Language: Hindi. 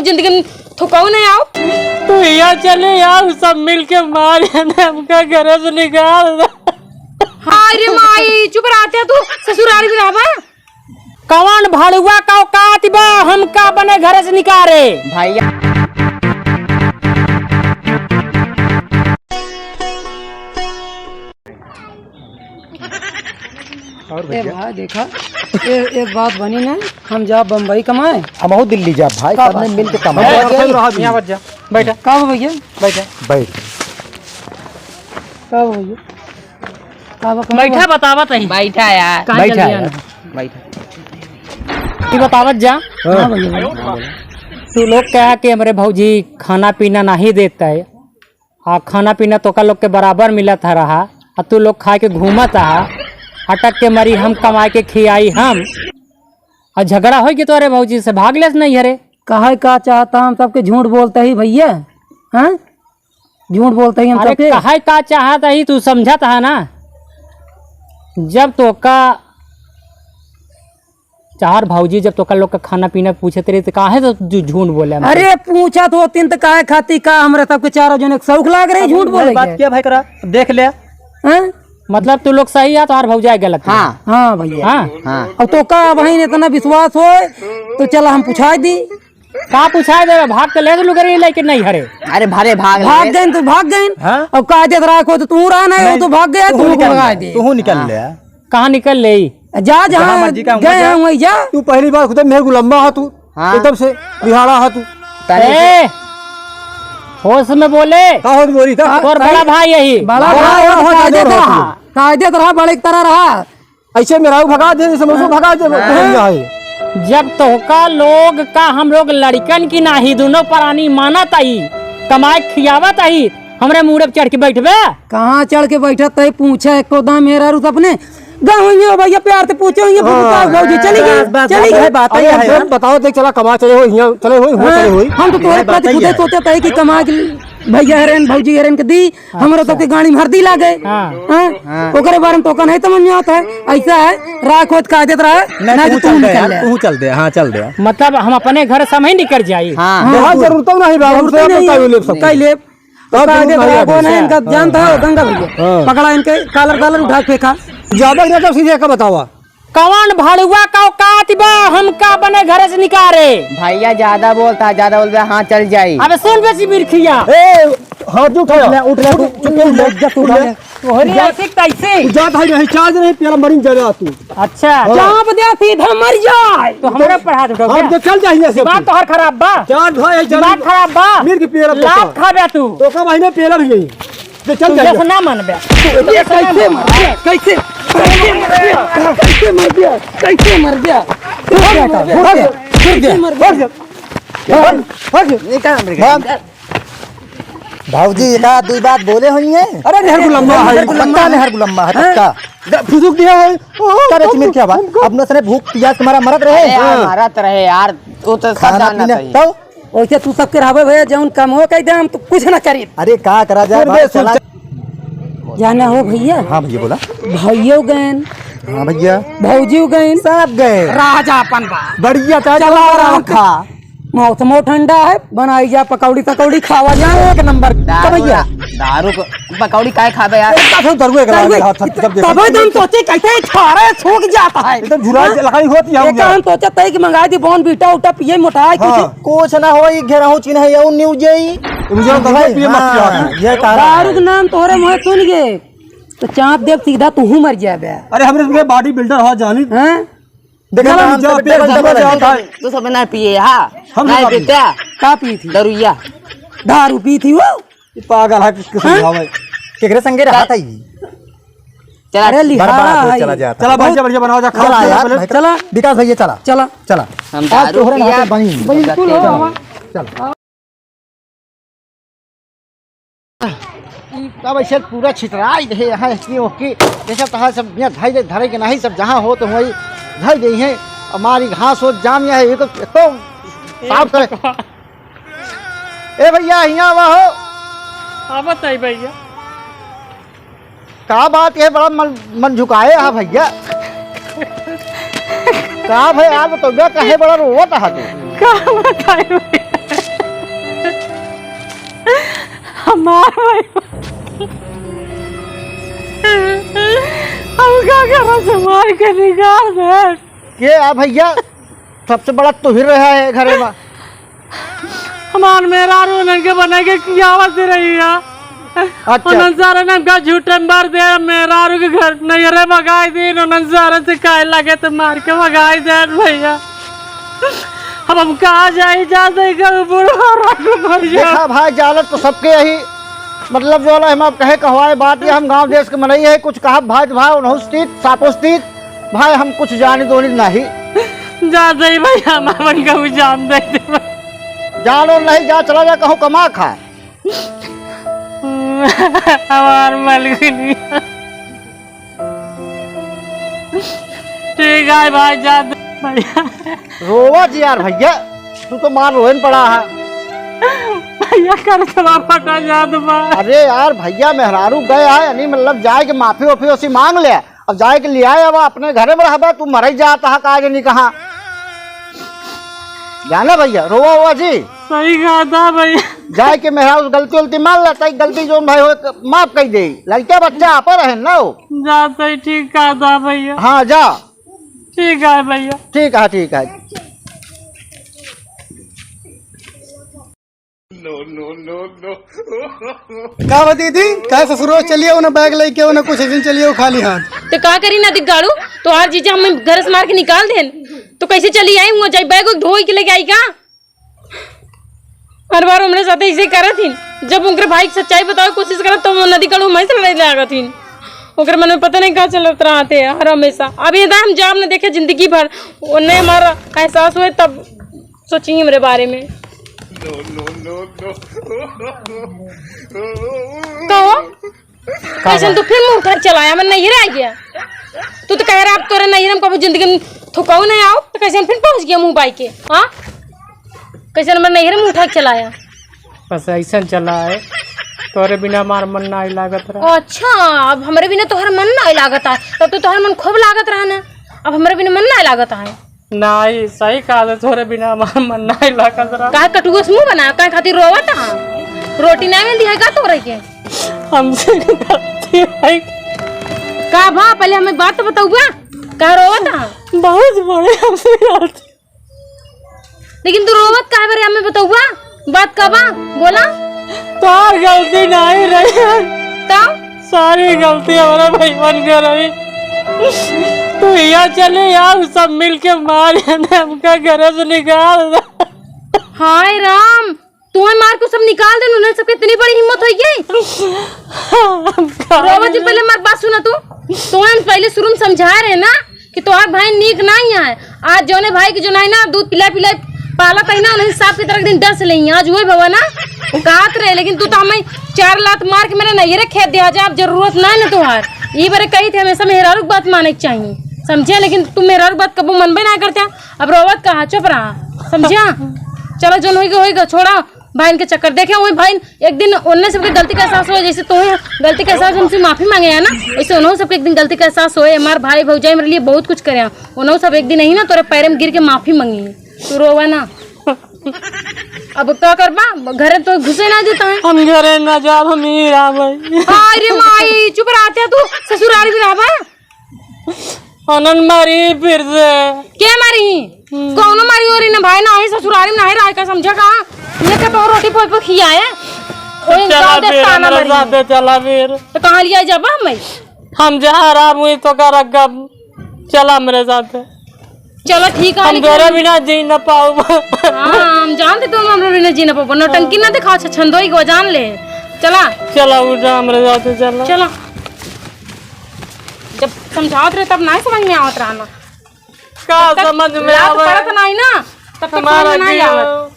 कभी जिंदगी में थुकाओ नहीं आओ। तू यहाँ चले आओ, सब मिल के मारे हमका घर से निकाल। हाय रे माई, चुप रहते तू ससुराल में रहबा। कौन भाड़ुआ का औकात बा हमका बने घर से निकाले भैया। और भाई देखा एक बात बनी ना, हम जा बम्बई कमाए, हम दिल्ली जा भाई, सबने मिल के कमाए। यहाँ बैठ जा, बैठा का भैया, बैठा बैठ का भैया, बैठा बतावत है। बैठा यार, बैठा बैठा बतावत जा। हाँ भैया। तू लोग कहा कि हमारे भौजी खाना पीना नहीं देता है, खाना पीना तो का लोग के बराबर मिला था रहा, और तू लोग खा के घूमत रहा, अटक के मरी हम कमा के खियाई हम, और झगड़ा हो कि तो अरे भौजी से भाग लेस नहीं हरे। कहा का चाहता हम सबके झूठ बोलते ही भैया, हाँ झूठ बोलते ही हम सबके। कहा का चाहता ही तू समझता है ना, जब तो का चार भौजी जब तो का लोग का खाना पीना पूछते रहे तो काहे तो झूठ बोले। अरे पूछा तो तीन तो काहे खाती का हमारे सबके चारों जने शौक लाग रही झूठ बोले। बात क्या भाई करा देख ले, मतलब तू लोग सही है तो और भौजा गलत। हाँ हाँ भैया, हाँ। अब तो का वही इतना विश्वास हो तो चला हम पूछा दी। का पूछा दे भाग के ले तो लुगरी लेकिन नहीं हरे। अरे भारे भाग गए तो भाग गए, अब कायदे रखो तो तू रहा नहीं, तो भाग गया तू भगा दे। तू निकल ले, कहाँ निकल ले जा जहाँ गए हैं वही जा। तू पहली बार खुद मेरे गुलम्बा है, तू एकदम से बिहाड़ा है तू। होश में बोले और बड़ा भाई यही बड़ा कायदे रहा, बड़े की तरह रहा, ऐसे मेरा भगा दे, भगा दे। जब तो का लोग का हम लोग लड़कन की नाही दोनों प्राणी माना ताई, कमाए खियावत आई, हमरे मुँह पे चढ़ के बैठबे। कहाँ चढ़ के बैठा तय पूछा एको दाम मेरा रूस अपने गाँव भैया प्यार से पूछे चली गई बात है। बताओ देख चला कमा चले हो, चले हो हम तो तुम्हारे प्रति खुद सोचे थे कि कमा भैया हरेन भौजी हरेन के दी हमारे तो के गाड़ी में हरदी ला गए। ओकरे बारे में तो का नहीं समझ में आता है, ऐसा है राख होत का देत रहा तू चल दे। हाँ चल दे, मतलब हम अपने घर से ही निकल जाये। जरूरत नहीं इनका जानता है गंगा भैया, पकड़ा इनके कालर उठा फेंका। ज्यादा सीधे का बतावा, कौन भाड़ुआ का औकात बा हमका बने घर से निकाले। भैया ज्यादा बोलता है, ज्यादा बोलता है। हाँ चल जाई। अबे सुन बेसी बिरखिया, हाथ उठ चार्ज नहीं पिया मरीन जगह तू। अच्छा चाप दे सीधा मर जाए तो हमारे पर हाथ उठाओ। हम तो चल जाइए, बात तो हर खराब बा, चार्ज भाई दिमाग खराब बा, मीर की पेला लात खाबे तू तो का महीने पेला भी यही तो चल जाइए। जैसे ना मनबे कैसे मर गया, कैसे मर गया, कैसे मर गया, भाऊजी एक दो बात बोले हुई है। अरे नेहर गुलम्बा है, पक्का नेहर गुलम्बा है, पक्का फुसुक दिया है। करे चिमिर क्या बात, अपने सने भूख प्यास तुम्हारा मरत रहे। मरत रहे यार, तू तो खाना पीना तो वैसे तू सबके रहबे भैया जौन कम हो कह दे हम तो कुछ ना करी। अरे का करा जाए जाना हो भैया। हाँ भैया बोला, भैया गए, हाँ भैया भौजी गए, सब गए। राजा अपन बढ़िया चला खा, मौसम ठंडा है, बनाई जा पकौड़ी तकौड़ी खावा जा एक नंबर। भैया दारू को पकौड़ी काय खाबे यार, तब हम सोचे कैसे छारे सूख जाता है, तो झुरा लगाई होती है। हम सोचे तय कि मंगा दी बोन बीटा उठा पिए मोटा कुछ ना हो, घेरा हो चिन्ह है ये न्यूज ये दारू के नाम तोहरे मुँह सुन गए तो चाप देव सीधा तू मर जाए। अरे हमरे बॉडी बिल्डर हो जानी तू सब ना पिए। हाँ नहीं पीते का पी थी, दरुइया दारू पी थी वो पागल है केकरे संगे रहा था चला। अरे लिहाड़ा चला जा, चला बढ़िया बढ़िया बनाओ जा, खा यार। चला विकास भैया चला चला चला, हम दारू पिया अब ऐसे पूरा छिटराई रहे यहाँ की जैसे तहा सब धरे धरे के नहीं, सब जहाँ हो तो वही धर गई है। हमारी घास हो जाम है, ये तो साफ करे। ए भैया यहाँ वह हो, हाँ बताइए भैया का बात है, बड़ा मन झुकाए हाँ भैया। का भाई आप तो कहे बड़ा रोता है तू। का बताइए मार भाई हम क्या कर से मार के निकाल दे के आ भैया सबसे बड़ा तो हिर रहा है घरे में। हमार मेरा रोने के बने के किया आवाज दे रही है अच्छा उन सारे ने का झूठे मार दे मेरा के घर नहीं रे भगाई दी उन सारे से काहे लगे तो मार के भगाई दे भैया अब हम कहाँ जाए जा देखा भाई जालत तो सबके यही मतलब जो है हम आप कहे कहवाए बात ये हम गांव देश के मनई है कुछ कहा भाई भाई उन्होंने सापोस्तित भाई हम कुछ जाने दो नहीं जा दे भैया हम अपन का जान दे जानो नहीं जा चला जा कहूँ कमा खा हमार मलगिनी ठीक है भाई जा दे भैया रोवा जी यार भैया तू तो मार रोहन पड़ा है भैया कर थोड़ा फटा जा दो अरे यार भैया मेहरारू गए है यानी मतलब जाए के माफी वाफी उसी मांग ले अब जाए के ले आए अब अपने घरे में रहा तू मर ही जाता है कहा नहीं कहा जाना भैया रोवा हुआ जी सही कहा था भैया जाए के मेहरारू गलती उलती मान लेता है गलती जो भाई हो माफ कर दे लड़का बच्चा आप रहे ना हो जा सही ठीक कहा था भैया हाँ जा ठीक है भैया ठीक है ठीक है का बती थी का ससुरो चलिए ना बैग लेके ना कुछ दिन चलिए खाली हाथ तो का करी ना दिगाड़ू तो हर चीज हम घर से मार के निकाल देन तो कैसे चली आई हुआ जाई बैग ढोई के लेके आई का हर बार हमरे साथ ऐसे करत थी जब उनके भाई की सच्चाई बताओ कोशिश करत तो नदी काड़ू मैं से लड़ाई लागत थी ओकर मन में पता नहीं कहाँ चलत रहते हर हमेशा अभी हम जाम न देखे जिंदगी भर उन्हें हमारा एहसास हुए तब सोचिए मेरे बारे में कैसे तो फिर मुंह उठा चलाया मैं नहीं रह गया तू तो कह रहा अब तोरे नहीं हम कभी जिंदगी में थुकाऊ नहीं आओ तो कैसे फिर पहुंच गया मुंह बाई के हाँ कैसे मैं नहीं मुंह उठा चलाया बस ऐसा चला है तोरे बिना हमार मन ना लागत रहा। अच्छा अब हमारे बिना तोहर मन ना लागत है तब तो तोहर मन खूब लागत रहा ना अब हमारे बिना मन ना लागत है नहीं सही कहा तोरे बिना हमार मन ना लागत रहा। काहे कटुआ से मुंह बना काहे खातिर रोवत है रोटी नहीं मिलती है का तोरे के हमसे गलती है का भा पहले हमें बात तो बताऊगा का रोवत है बहुत बड़े हमसे गलती लेकिन तू रोवत काहे बारे हमें बताऊगा बात का बा बोला तोर गलती नहीं रही है तब सारी गलती हमारा भाई बन के रही तो यहाँ चले यार सब मिल के मारे हमका घर से निकाल हाय राम तुम्हें मार को सब निकाल दे उन्हें सबके इतनी बड़ी हिम्मत हो गई रोवत जी पहले मार बात सुना तू तुम्हें पहले शुरू में समझा रहे ना कि तुम्हार भाई नीक नहीं है आज जोने भाई की जो नहीं ना दूध पिला पिला पाला कहीं ना उन्हें सांप की तरह दिन डस ले आज हुए भवा ना काट रहे लेकिन तू तो हमें 4 लात मार के मैंने नहीं खेत दिया जा अब जरूरत ना है तुम्हार ये बारे कही थे हमेशा मेहरारू बात माने के चाहिए समझे लेकिन तुम मेहरारू बात कबू मन भी ना करते अब रोवत कहा चुप रहा समझा चलो जो होगा छोड़ा भाई के चक्कर देखे वही भाई एक दिन उन्हें सबके गलती का एहसास हुआ जैसे तुम्हें गलती का एहसास हमसे माफी मांगे है ना वैसे उन्होंने सबके एक दिन गलती का एहसास हुए हमारे भाई भौजाई मेरे लिए बहुत कुछ करे उन्होंने सब एक दिन नहीं ना तोरे पैर में गिर के माफी मांगी तू रोवा ना अब क्या करबा घरे तो घुसे ना देता है हम घरे ना जा हम ही रहा भाई अरे माई चुप रहते तू ससुराल भी रहा अनन मारी फिर से क्या मारी कौन मारी हो रही ना भाई ना है ससुराल में ना है राय का समझा का ये क्या तो रोटी पोई पे खियाए चला फिर हमारे साथ चला फिर तो कहाँ लिया जाबा हम जहाँ रहा मुझे तो कर रखा चला मेरे साथ चलो ठीक है हम घरे बिना जी न पाऊ हम जानते तुम हमरे बिना जी न पाओ नौटंकी ना दिखाओ छंदोई को जान ले चला चला उठा हमारे साथ चला चला जब समझाओ रहे तब नहीं समझ में आवत रहना का समझ में आवे परत नहीं ना तब तक समझ में नहीं आवत